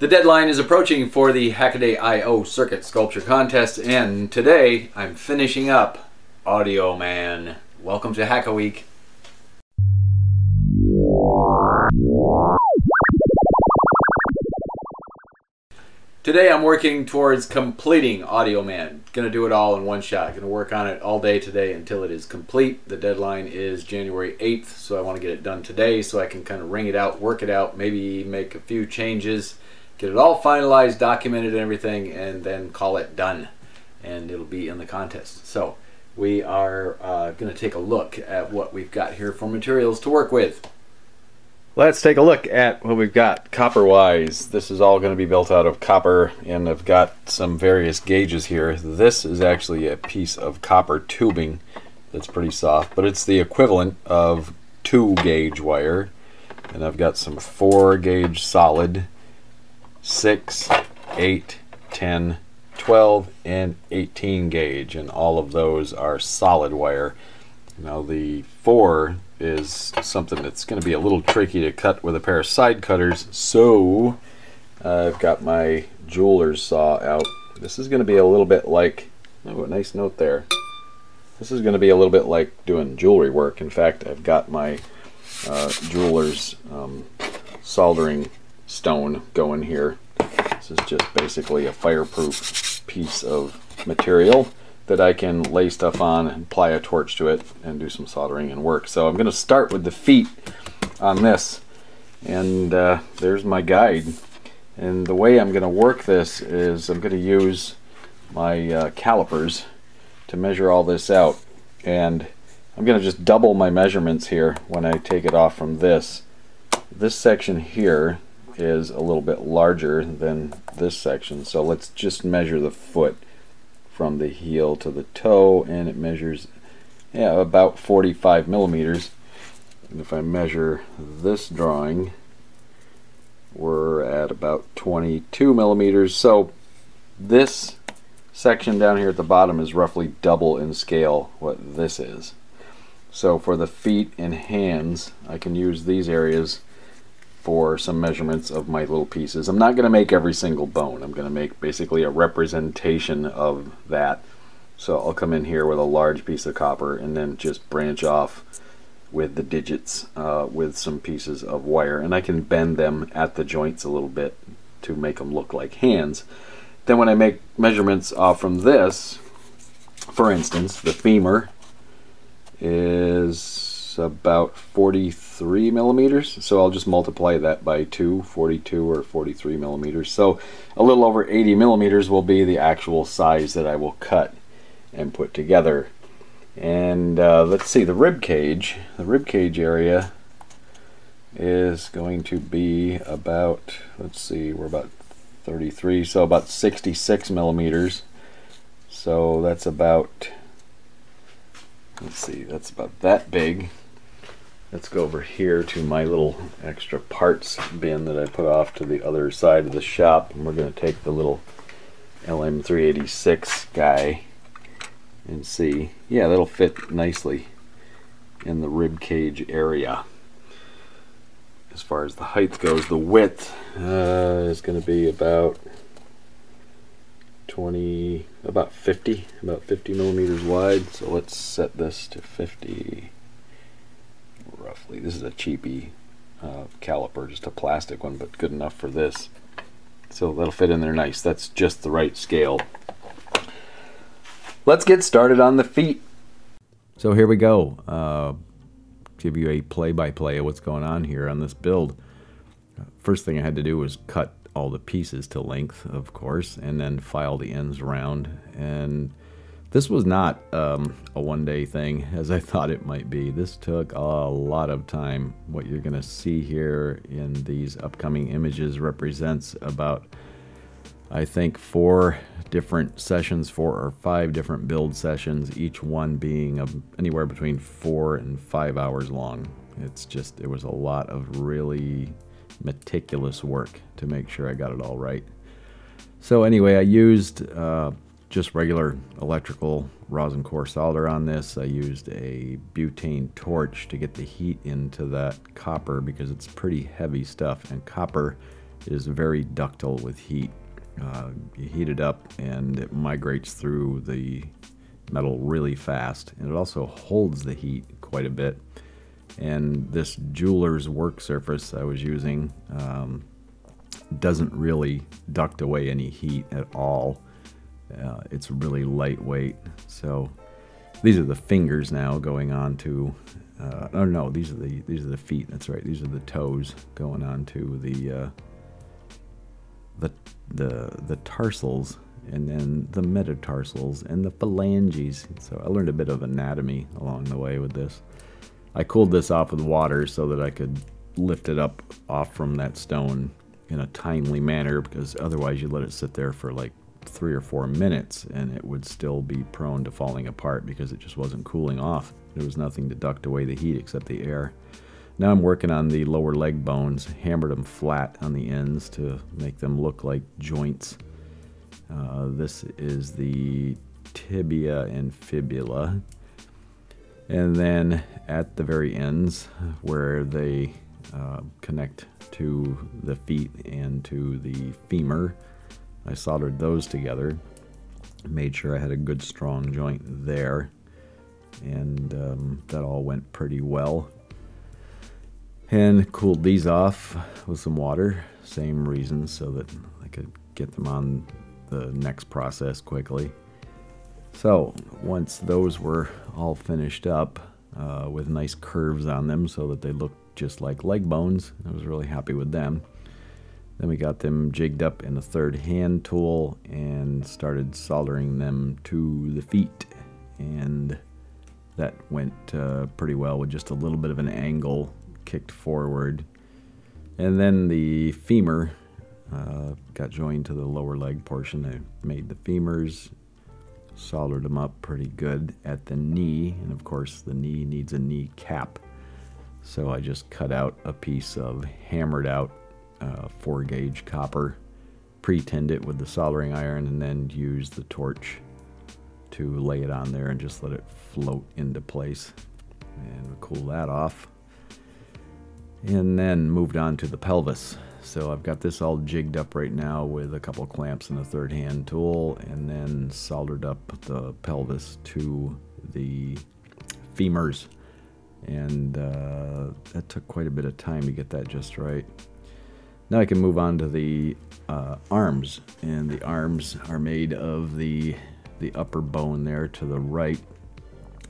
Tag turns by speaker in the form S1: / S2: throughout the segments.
S1: The deadline is approaching for the Hackadayio Circuit Sculpture Contest, and today I'm finishing up Audio Man. Welcome to Hacka Week. Today I'm working towards completing Audio Man. Gonna do it all in one shot. Gonna work on it all day today until it is complete. The deadline is January 8th, so I want to get it done today so I can kind of ring it out, work it out, maybe make a few changes, get it all finalized, documented and everything, and then call it done. And it'll be in the contest. So we are gonna take a look at what we've got here for materials to work with. Let's take a look at what we've got copper-wise. This is all going to be built out of copper, and I've got some various gauges here. This is actually a piece of copper tubing that's pretty soft, but it's the equivalent of 2-gauge wire. And I've got some 4-gauge solid, 6, 8, 10, 12, and 18 gauge, and all of those are solid wire. Now the 4 is something that's going to be a little tricky to cut with a pair of side cutters, so I've got my jeweler's saw out. This is going to be a little bit like, oh, a nice note there. This is going to be a little bit like doing jewelry work. In fact, I've got my jeweler's soldering stone going here. This is just basically a fireproof piece of material that I can lay stuff on and apply a torch to it and do some soldering and work. So I'm going to start with the feet on this, and there's my guide. And the way I'm going to work this is I'm going to use my calipers to measure all this out, and I'm going to just double my measurements here when I take it off from this. This section here is a little bit larger than this section, so let's just measure the foot from the heel to the toe, and it measures about 45 millimeters. And if I measure this drawing, we're at about 22 millimeters. So this section down here at the bottom is roughly double in scale what this is. So for the feet and hands, I can use these areas for some measurements of my little pieces. I'm not going to make every single bone. I'm going to make basically a representation of that. So I'll come in here with a large piece of copper and then just branch off with the digits with some pieces of wire, and I can bend them at the joints a little bit to make them look like hands. Then when I make measurements off from this, for instance, the femur is about 43 millimeters, so I'll just multiply that by 2, 42 or 43 millimeters. So a little over 80 millimeters will be the actual size that I will cut and put together. And let's see, the rib cage area is going to be about, let's see, we're about 33, so about 66 millimeters. So that's about, let's see, that's about that big. Let's go over here to my little extra parts bin that I put off to the other side of the shop, and we're going to take the little LM386 guy and see. Yeah, that'll fit nicely in the rib cage area. As far as the height goes, the width is going to be about 50 millimeters wide. So let's set this to 50. Roughly. This is a cheapy caliper, just a plastic one, but good enough for this. So that'll fit in there nice. That's just the right scale. Let's get started on the feet. So here we go. Give you a play-by-play of what's going on here on this build. First thing I had to do was cut all the pieces to length, of course, and then file the ends around. And this was not a one-day thing, as I thought it might be. This took a lot of time. What you're going to see here in these upcoming images represents about, I think, 4 different sessions, 4 or 5 different build sessions, each one being anywhere between 4 and 5 hours long. It was a lot of really meticulous work to make sure I got it all right. So anyway, I used just regular electrical rosin core solder on this. I used a butane torch to get the heat into that copper because it's pretty heavy stuff, and copper
S2: is very ductile with heat. You heat it up and it migrates through the metal really fast, and it also holds the heat quite a bit. And this jeweler's work surface I was using doesn't really duct away any heat at all. It's really lightweight. So these are the fingers now going on to oh no, these are the feet. That's right. These are the toes going on to the tarsals, and then the metatarsals and the phalanges. So I learned a bit of anatomy along the way with this. I cooled this off with water so that I could lift it up off from that stone in a timely manner, because otherwise you let it sit there for like 3 or 4 minutes and it would still be prone to falling apart because it just wasn't cooling off. There was nothing to duct away the heat except the air. Now I'm working on the lower leg bones, hammered them flat on the ends to make them look like joints. This is the tibia and fibula. And then at the very ends where they connect to the feet and to the femur, I soldered those together, made sure I had a good strong joint there, and that all went pretty well. And cooled these off with some water, same reason, so that I could get them on the next process quickly. So once those were all finished up with nice curves on them so that they looked just like leg bones, I was really happy with them. Then we got them jigged up in a third hand tool and started soldering them to the feet, and that went pretty well with just a little bit of an angle kicked forward. And then the femur got joined to the lower leg portion. I made the femurs, soldered them up pretty good at the knee, and of course the knee needs a knee cap. So I just cut out a piece of hammered out 4-gauge copper, pre-tinned it with the soldering iron, and then used the torch to lay it on there and just let it float into place. And we'll cool that off. And then moved on to the pelvis. So I've got this all jigged up right now with a couple clamps and a third hand tool, and then soldered up the pelvis to the femurs. And that took quite a bit of time to get that just right. Now I can move on to the arms, and the arms are made of the upper bone there to the right.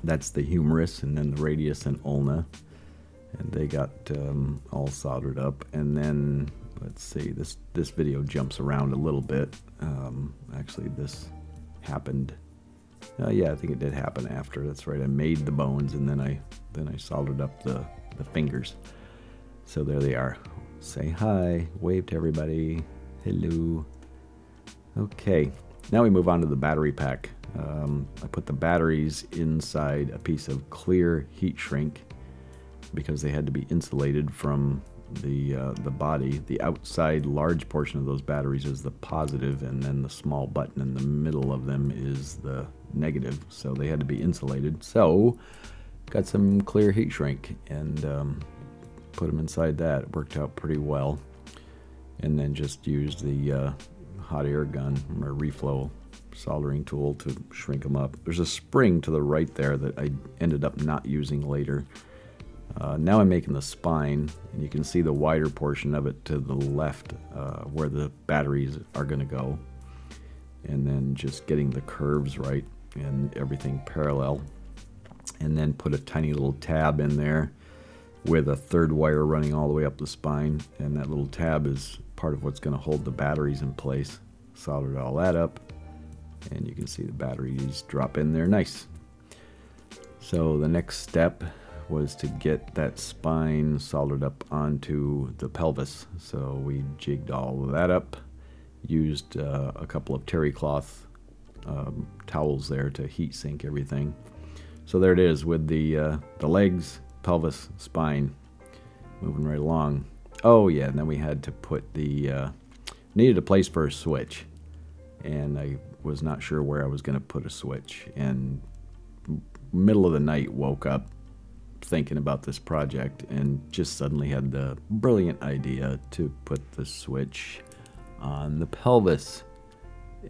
S2: That's the humerus, and then the radius and ulna, and they got all soldered up. And then let's see, this video jumps around a little bit. Actually, this happened. Yeah, I think it did happen after. That's right. I made the bones, and then I soldered up the fingers. So there they are. Say hi, wave to everybody. Hello. Okay, now we move on to the battery pack. I put the batteries inside a piece of clear heat shrink because they had to be insulated from the body. The outside large portion of those batteries is the positive, and then the small button in the middle of them is the negative. So they had to be insulated. So got some clear heat shrink and put them inside that. It worked out pretty well. And then just used the hot air gun or reflow soldering tool to shrink them up. There's a spring to the right there that I ended up not using later. Now I'm making the spine, and you can see the wider portion of it to the left where the batteries are going to go. And then just getting the curves right and everything parallel. And then put a tiny little tab in there with a third wire running all the way up the spine, and that little tab is part of what's going to hold the batteries in place. Soldered all that up, and you can see the batteries drop in there nice. So the next step was to get that spine soldered up onto the pelvis. So we jigged all of that up, used a couple of terry cloth towels there to heat sink everything. So there it is with the legs, pelvis, spine, moving right along. Oh yeah, and then we had to put needed a place for a switch, and I was not sure where I was going to put a switch, and middle of the night woke up thinking about this project and just suddenly had the brilliant idea to put the switch on the pelvis.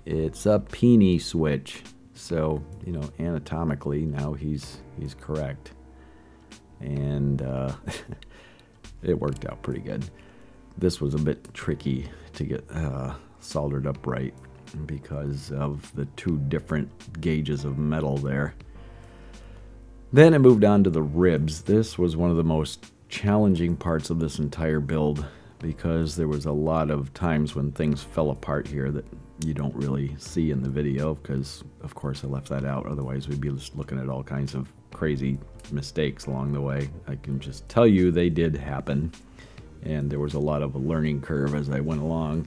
S2: It's a peenie switch, so you know, anatomically now he's correct, and it worked out pretty good. This was a bit tricky to get soldered up right because of the two different gauges of metal there. Then I moved on to the ribs. This was one of the most challenging parts of this entire build because there was a lot of times when things fell apart here that you don't really see in the video because, of course, I left that out. Otherwise, we'd be just looking at all kinds of crazy mistakes along the way. I can just tell you they did happen, and there was a lot of a learning curve as I went along.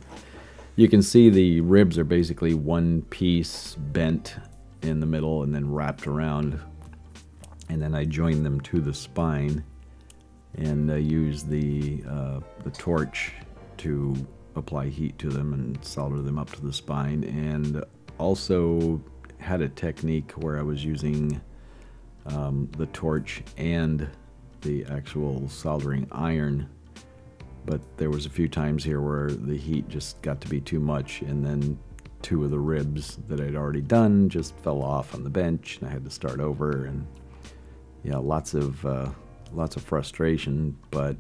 S2: You can see the ribs are basically one piece bent in the middle and then wrapped around, and then I joined them to the spine, and I used the torch to apply heat to them and solder them up to the spine, and also had a technique where I was using the torch and the actual soldering iron, but there was a few times here where the heat just got to be too much, and then two of the ribs that I'd already done just fell off on the bench and I had to start over, and yeah, lots of frustration, but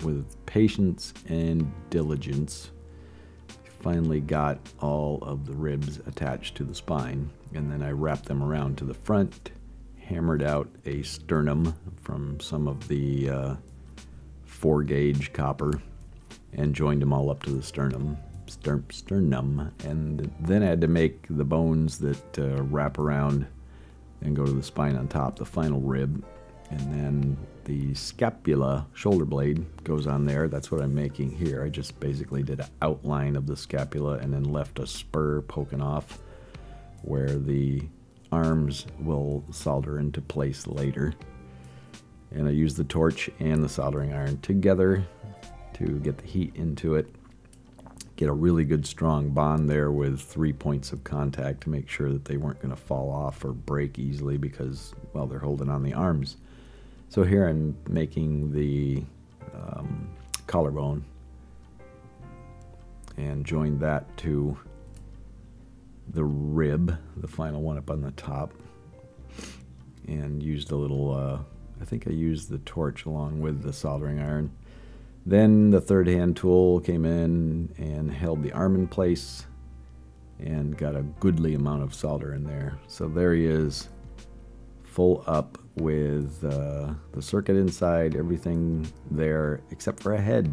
S2: with patience and diligence, finally got all of the ribs attached to the spine, and then I wrapped them around to the front, hammered out a sternum from some of the 4-gauge copper, and joined them all up to the sternum, and then I had to make the bones that wrap around and go to the spine on top, the final rib, and then the scapula shoulder blade goes on there. That's what I'm making here. I just basically did an outline of the scapula and then left a spur poking off where the arms will solder into place later. And I used the torch and the soldering iron together to get the heat into it. Get a really good strong bond there with 3 points of contact to make sure that they weren't going to fall off or break easily because, well, they're holding on the arms. So here I'm making the collarbone and joined that to the rib, the final one up on the top, and used a little, I think I used the torch along with the soldering iron. Then the third hand tool came in and held the arm in place and got a goodly amount of solder in there. So there he is, full up with the circuit inside, everything there except for a head.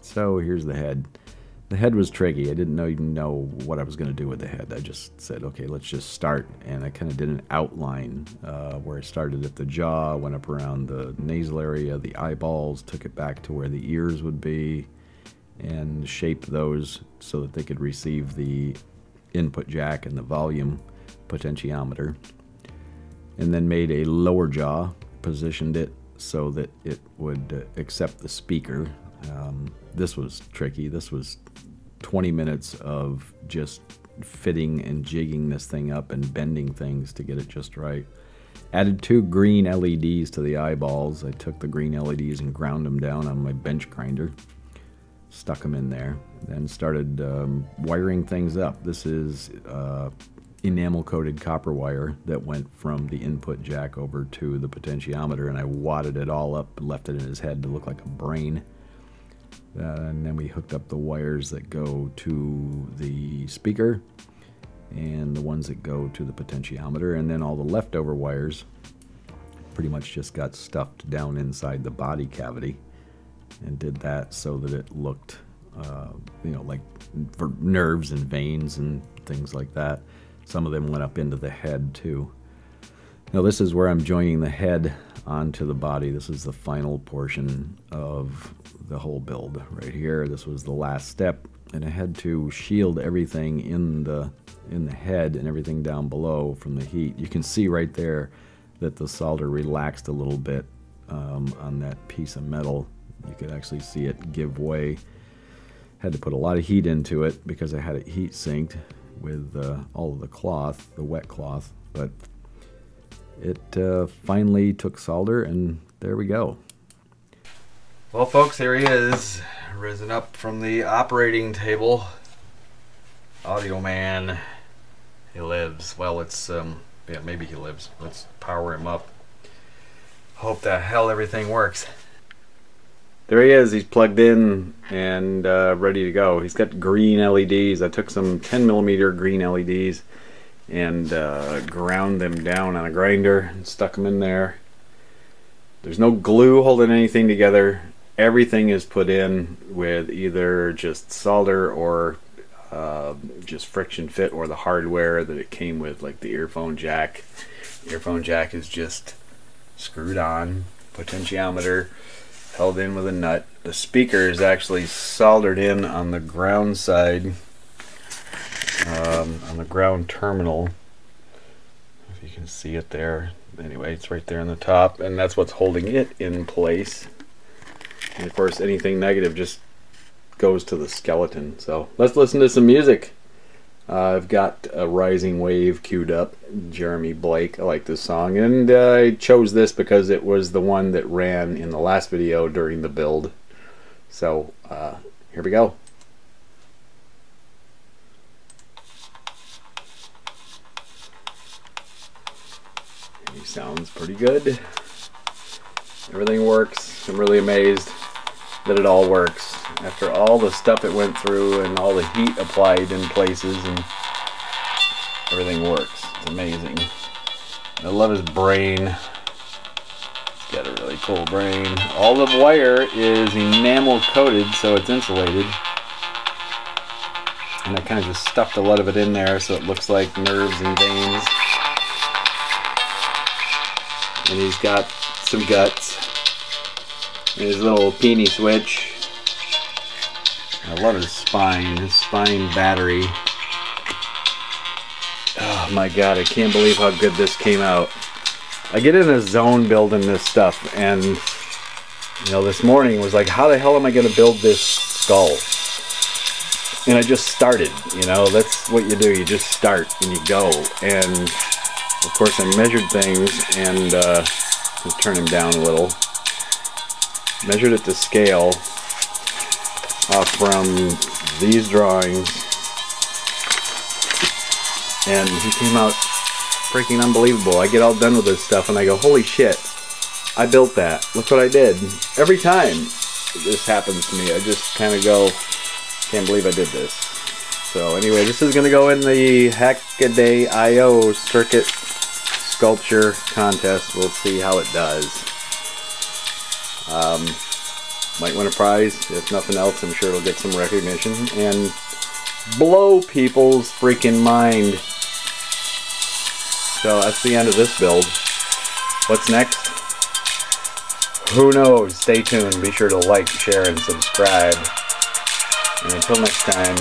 S2: So here's the head. The head was tricky. I didn't even know what I was going to do with the head. I just said, okay, let's just start. And I kind of did an outline where I started at the jaw, went up around the nasal area, the eyeballs, took it back to where the ears would be, and shaped those so that they could receive the input jack and the volume potentiometer. And then made a lower jaw, positioned it so that it would accept the speaker. This was tricky. This was 20 minutes of just fitting and jigging this thing up and bending things to get it just right. Added 2 green LEDs to the eyeballs. I took the green LEDs and ground them down on my bench grinder, stuck them in there, then started wiring things up. This is enamel coated copper wire that went from the input jack over to the potentiometer, and I wadded it all up, left it in his head to look like a brain. And then we hooked up the wires that go to the speaker and the ones that go to the potentiometer, and then all the leftover wires pretty much just got stuffed down inside the body cavity, and did that so that it looked you know, like for nerves and veins and things like that. Some of them went up into the head too. Now this is where I'm joining the head onto the body. This is the final portion of the whole build right here. This was the last step, and I had to shield everything in the head and everything down below from the heat. You can see right there that the solder relaxed a little bit on that piece of metal. You could actually see it give way. Had to put a lot of heat into it because I had it heat sinked with all of the cloth, the wet cloth, but it finally took solder, and there we go.
S1: Well, folks, here he is, risen up from the operating table. Audio man. He lives. Well, it's, yeah, maybe he lives. Let's power him up. Hope the hell everything works. There he is. He's plugged in and ready to go. He's got green LEDs. I took some 10mm green LEDs and ground them down on a grinder and stuck them in there. There's no glue holding anything together. Everything is put in with either just solder or just friction fit, or the hardware that it came with, like the earphone jack. The earphone jack is just screwed on, potentiometer held in with a nut. The speaker is actually soldered in on the ground side, on the ground terminal, if you can see it there. Anyway, it's right there on the top, and that's what's holding it in place. And of course, anything negative just goes to the skeleton. So let's listen to some music. I've got a Rising Wave queued up, Jeremy Blake. I like this song, and I chose this because it was the one that ran in the last video during the build. So here we go. He sounds pretty good. Everything works. I'm really amazed that it all works after all the stuff it went through and all the heat applied in places, and everything works. It's amazing. I love his brain. He's got a really cool brain. All the wire is enamel coated, so it's insulated, and I kind of just stuffed a lot of it in there so it looks like nerves and veins. And he's got some guts. And his little peony switch. I love his spine battery. Oh my god, I can't believe how good this came out. I get in a zone building this stuff, and you know, this morning was like, how the hell am I going to build this skull? And I just started, you know, that's what you do. You just start and you go. And of course I measured things, and let's turn him down a little. Measured it to scale from these drawings, and he came out freaking unbelievable. I get all done with this stuff and I go, holy shit, I built that. Look what I did. Every time this happens to me, I just kind of go, can't believe I did this. So anyway, this is going to go in the Hackadayio Circuit Sculpture Contest. We'll see how it does. Might win a prize. If nothing else, I'm sure it'll get some recognition and blow people's freaking mind. So that's the end of this build. What's next? Who knows? Stay tuned. Be sure to like, share, and subscribe. And until next time,